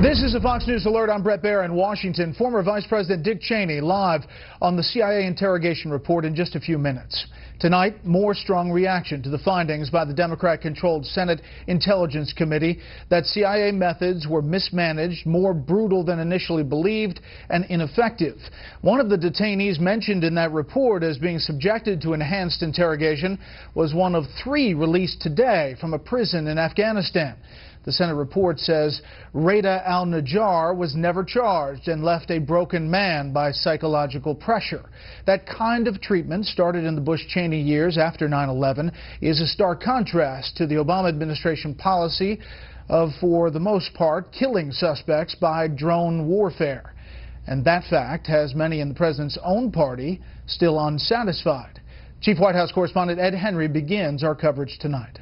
This is a Fox News Alert. I'm Brett Baer in Washington. Former Vice President Dick Cheney live on the CIA interrogation report in just a few minutes. Tonight, more strong reaction to the findings by the Democrat-controlled Senate Intelligence Committee that CIA methods were mismanaged, more brutal than initially believed, and ineffective. One of the detainees mentioned in that report as being subjected to enhanced interrogation was one of 3 released today from a prison in Afghanistan. The Senate report says Reda al-Najjar was never charged and left a broken man by psychological pressure. That kind of treatment, started in the Bush-Cheney years after 9/11, is a stark contrast to the Obama administration policy of, for the most part, killing suspects by drone warfare. And that fact has many in the president's own party still unsatisfied. Chief White House correspondent Ed Henry begins our coverage tonight.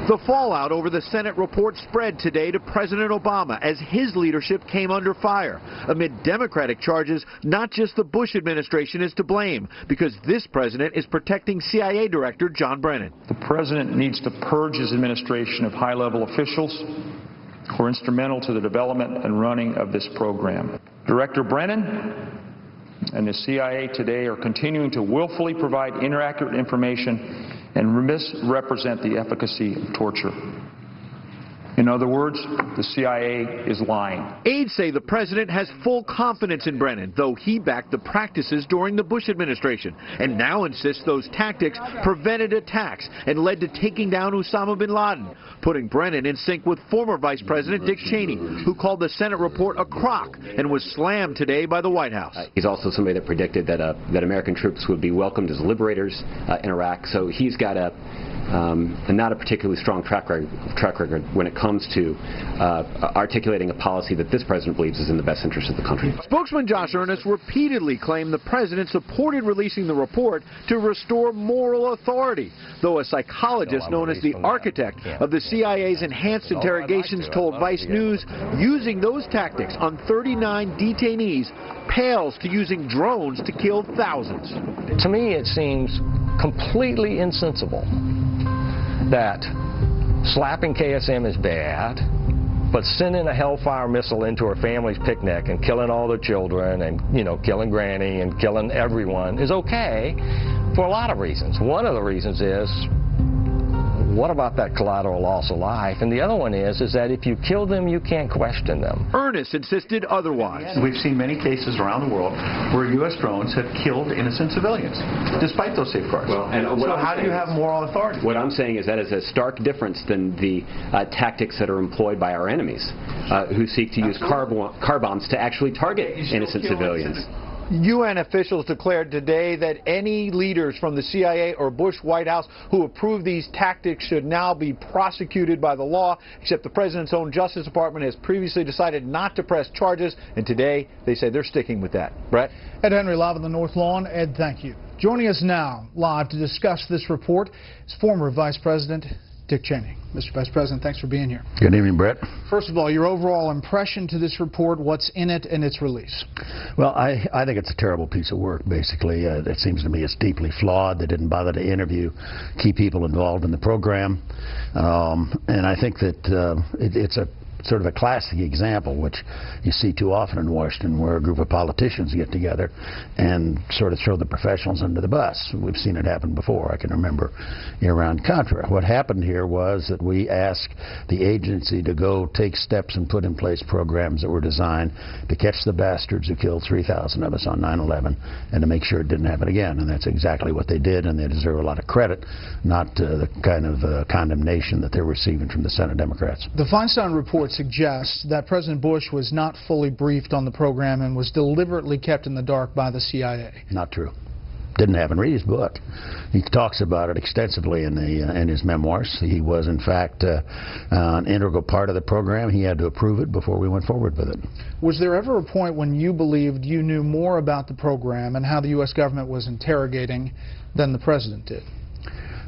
The fallout over the Senate report spread today to President Obama as his leadership came under fire. Amid Democratic charges, not just the Bush administration is to blame, because this president is protecting CIA Director John Brennan. The president needs to purge his administration of high-level officials who are instrumental to the development and running of this program. Director Brennan and the CIA today are continuing to willfully provide inaccurate information and misrepresent the efficacy of torture. In other words, the CIA is lying. Aides say the president has full confidence in Brennan, though he backed the practices during the Bush administration, and now insists those tactics prevented attacks and led to taking down Osama bin Laden, putting Brennan in sync with former Vice President Dick Cheney, who called the Senate report a crock and was slammed today by the White House. He's also somebody that predicted that American troops would be welcomed as liberators in Iraq, so he's got not a particularly strong track record when it comes to articulating a policy that this president believes is in the best interest of the country. Spokesman Josh Earnest repeatedly claimed the president supported releasing the report to restore moral authority, though a psychologist known as the architect of the CIA's enhanced interrogations told Vice News using those tactics on 39 detainees pales to using drones to kill thousands. To me, it seems completely insensible that slapping KSM is bad, but sending a Hellfire missile into her family's picnic and killing all the children and, killing Granny and killing everyone is okay for a lot of reasons. One of the reasons is, what about that collateral loss of life? And the other one is that if you kill them, you can't question them. Earnest insisted otherwise. We've seen many cases around the world where U.S. drones have killed innocent civilians, despite those safeguards. Well, and so how do you have moral authority? What I'm saying is that is a stark difference than the tactics that are employed by our enemies, who seek to use car bombs to actually target innocent civilians. UN officials declared today that any leaders from the CIA or Bush White House who approve these tactics should now be prosecuted by the law, except the president's own Justice Department has previously decided not to press charges, and today they say they're sticking with that. Brett? Ed Henry live on the North Lawn. Ed, thank you. Joining us now live to discuss this report is former Vice President Dick Cheney. Mr. Vice President, thanks for being here. Good evening, Brett. First of all, your overall impression to this report, what's in it and its release? Well, I think it's a terrible piece of work, basically. It seems to me it's deeply flawed. They didn't bother to interview key people involved in the program. And I think that it's a sort of a classic example, which you see too often in Washington, where a group of politicians get together and sort of throw the professionals under the bus. We've seen it happen before. I can remember Iran-Contra. What happened here was that we asked the agency to go take steps and put in place programs that were designed to catch the bastards who killed 3,000 of us on 9/11 and to make sure it didn't happen again. And that's exactly what they did, and they deserve a lot of credit, not the kind of condemnation that they're receiving from the Senate Democrats. The Feinstein report suggests that President Bush was not fully briefed on the program and was deliberately kept in the dark by the CIA. Not true. Didn't happen. Read his book. He talks about it extensively in his memoirs. He was, in fact, an integral part of the program. He had to approve it before we went forward with it. Was there ever a point when you believed you knew more about the program and how the U.S. government was interrogating than the president did?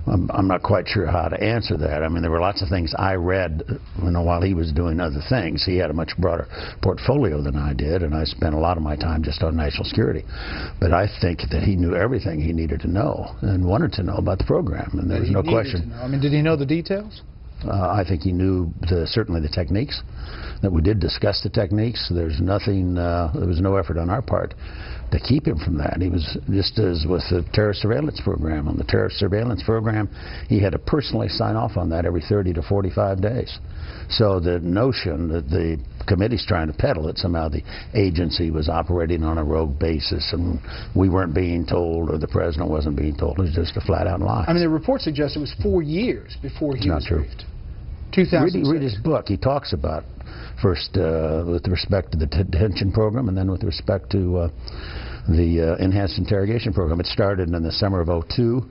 I'm not quite sure how to answer that. I mean, there were lots of things I read, while he was doing other things. He had a much broader portfolio than I did, and I spent a lot of my time just on national security. But I think that he knew everything he needed to know and wanted to know about the program, and there was no question. I mean, did he know the details? I think he knew certainly the techniques, that we did discuss the techniques. There's nothing, there was no effort on our part to keep him from that. He was, just as with the terrorist surveillance program. On the terrorist surveillance program, he had to personally sign off on that every 30 to 45 days. So the notion that the committee's trying to peddle that somehow the agency was operating on a rogue basis and we weren't being told or the president wasn't being told is just a flat-out lie. I mean, the report suggests it was 4 years before he was briefed. 2006. Read his book. He talks about first with respect to the detention program and then with respect to the enhanced interrogation program. It started in the summer of '02,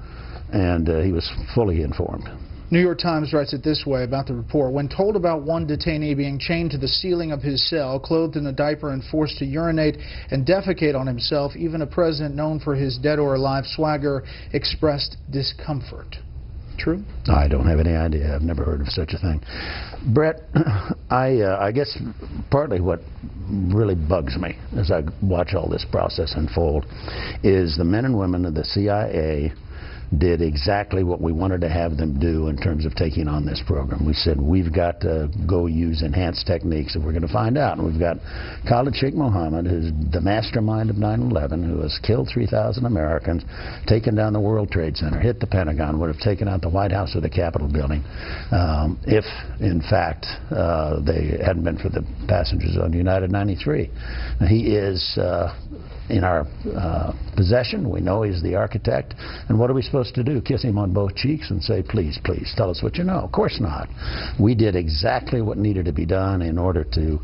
and he was fully informed. New York Times writes it this way about the report. When told about one detainee being chained to the ceiling of his cell, clothed in a diaper and forced to urinate and defecate on himself, even a president known for his dead or alive swagger expressed discomfort. True? I don't have any idea. I've never heard of such a thing. Brett, I guess partly what really bugs me as I watch all this process unfold is the men and women of the CIA did exactly what we wanted to have them do in terms of taking on this program. We said, we've got to go use enhanced techniques, and we're going to find out. And we've got Khalid Sheikh Mohammed, who's the mastermind of 9/11, who has killed 3,000 Americans, taken down the World Trade Center, hit the Pentagon, would have taken out the White House or the Capitol building if, in fact, they hadn't been for the passengers on United 93. Now, he is in our possession. We know he's the architect. And what are we supposed to do? Kiss him on both cheeks and say, please, please, tell us what you know? Of course not. We did exactly what needed to be done in order to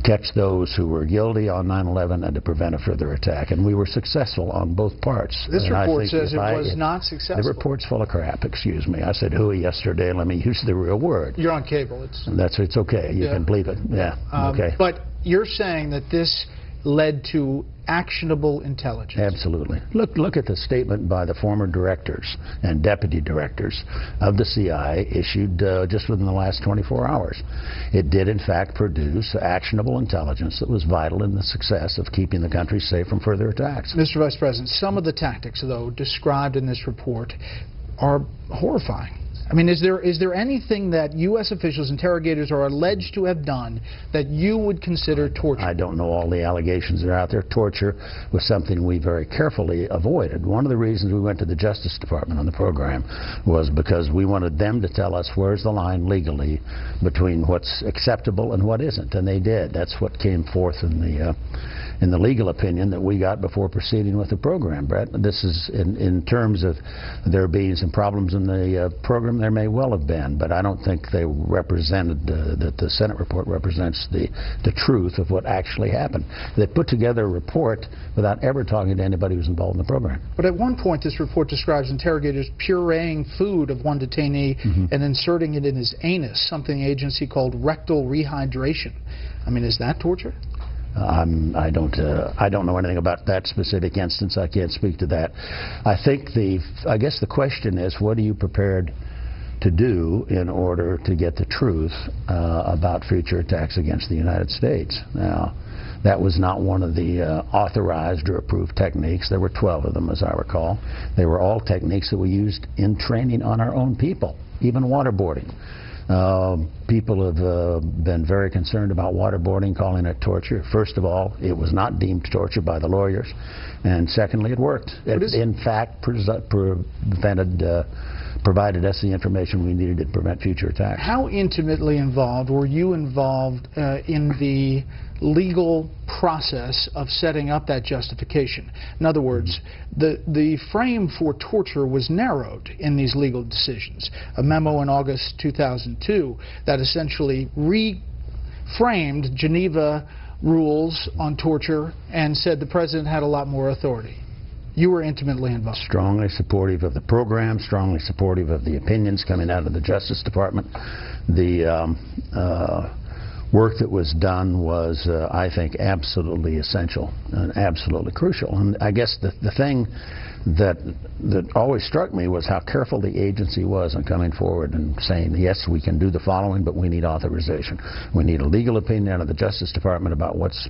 catch those who were guilty on 9/11 and to prevent a further attack. And we were successful on both parts. This report says it was not successful. The report's full of crap, excuse me. I said hooey yesterday, and let me use the real word. You're on cable. It's okay. You can believe it. Yeah, okay. But you're saying that this led to actionable intelligence. Absolutely. Look at the statement by the former directors and deputy directors of the CIA issued just within the last 24 hours. It did, in fact, produce actionable intelligence that was vital in the success of keeping the country safe from further attacks. Mr. Vice President, some of the tactics, though, described in this report are horrifying. I mean, is there anything that U.S. officials, interrogators, are alleged to have done that you would consider torture? I don't know all the allegations that are out there. Torture was something we very carefully avoided. One of the reasons we went to the Justice Department on the program was because we wanted them to tell us where's the line legally between what's acceptable and what isn't, and they did. That's what came forth in the legal opinion that we got before proceeding with the program, Brett. This is in terms of there being some problems in the program. There may well have been, but I don't think they represented, that the Senate report represents the truth of what actually happened. They put together a report without ever talking to anybody who's involved in the program. But at one point, this report describes interrogators pureeing food of one detainee and inserting it in his anus, something the agency called rectal rehydration. I mean, is that torture? I don't know anything about that specific instance. I can't speak to that. I guess the question is, what are you prepared to do in order to get the truth about future attacks against the United States? Now, that was not one of the authorized or approved techniques. There were 12 of them, as I recall. They were all techniques that we used in training on our own people, even waterboarding. People have been very concerned about waterboarding, calling it torture. First of all, it was not deemed torture by the lawyers, and secondly, it worked. It, in fact, provided us the information we needed to prevent future attacks. How intimately involved were you involved in the legal process of setting up that justification? In other words, the frame for torture was narrowed in these legal decisions. A memo in August 2002 that essentially reframed Geneva rules on torture and said the president had a lot more authority. You were intimately involved. Strongly supportive of the program, strongly supportive of the opinions coming out of the Justice Department. The work that was done was, I think, absolutely essential and absolutely crucial. And I guess the thing that always struck me was how careful the agency was in coming forward and saying, yes, we can do the following, but we need authorization. We need a legal opinion out of the Justice Department about what's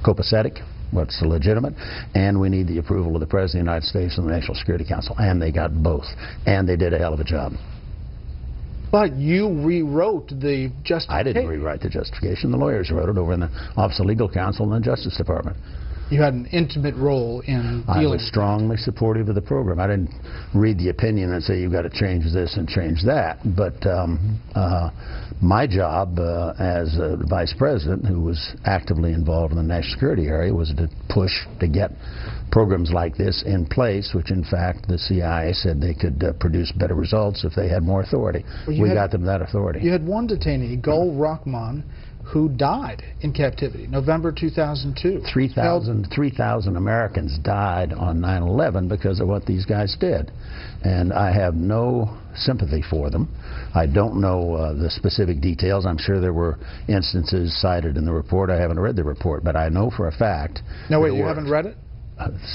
copacetic, what's legitimate, and we need the approval of the President of the United States and the National Security Council. And they got both. And they did a hell of a job. But you rewrote the justification. I didn't rewrite the justification. The lawyers wrote it over in the Office of Legal Counsel and the Justice Department. You had an intimate role in dealing. I was strongly supportive of the program. I didn't read the opinion and say you've got to change this and change that. But my job as a vice president who was actively involved in the national security area was to push to get programs like this in place, which in fact the CIA said they could produce better results if they had more authority. We got them that authority. You had one detainee, Gul Rahman, who died in captivity, November 2002. 3,000 Americans died on 9/11 because of what these guys did. And I have no sympathy for them. I don't know the specific details. I'm sure there were instances cited in the report. I haven't read the report, but I know for a fact. No, wait, you haven't read it?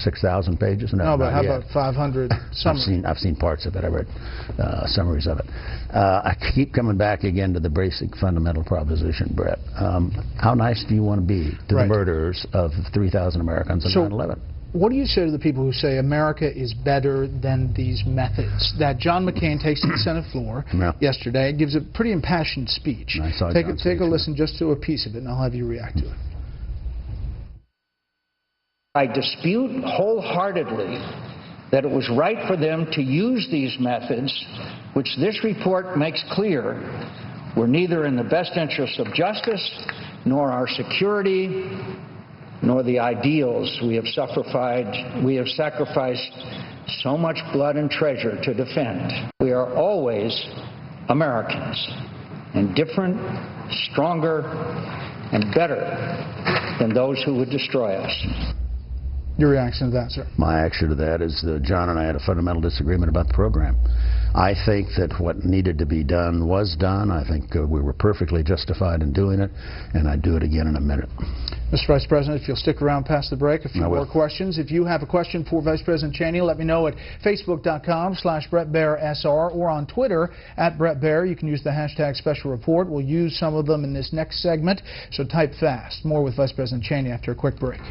6,000 pages? No, but how about 500 summaries? I've seen parts of it. I read summaries of it. I keep coming back again to the basic fundamental proposition, Brett. How nice do you want to be to the murderers of 3,000 Americans on 9/11? What do you say to the people who say America is better than these methods? That John McCain takes to the Senate floor yesterday, gives a pretty impassioned speech. Take a listen just to a piece of it, and I'll have you react to it. I dispute wholeheartedly that it was right for them to use these methods, which this report makes clear were neither in the best interests of justice, nor our security, nor the ideals we have sacrificed so much blood and treasure to defend. We are always Americans, and different, stronger, and better than those who would destroy us. Your reaction to that, sir? My reaction to that is John and I had a fundamental disagreement about the program. I think that what needed to be done was done. I think we were perfectly justified in doing it, and I'd do it again in a minute. Mr. Vice President, if you'll stick around past the break, a few more questions. If you have a question for Vice President Cheney, let me know at facebook.com/BrettBairSR or on Twitter @BrettBair. You can use the hashtag special report. We'll use some of them in this next segment, so type fast. More with Vice President Cheney after a quick break.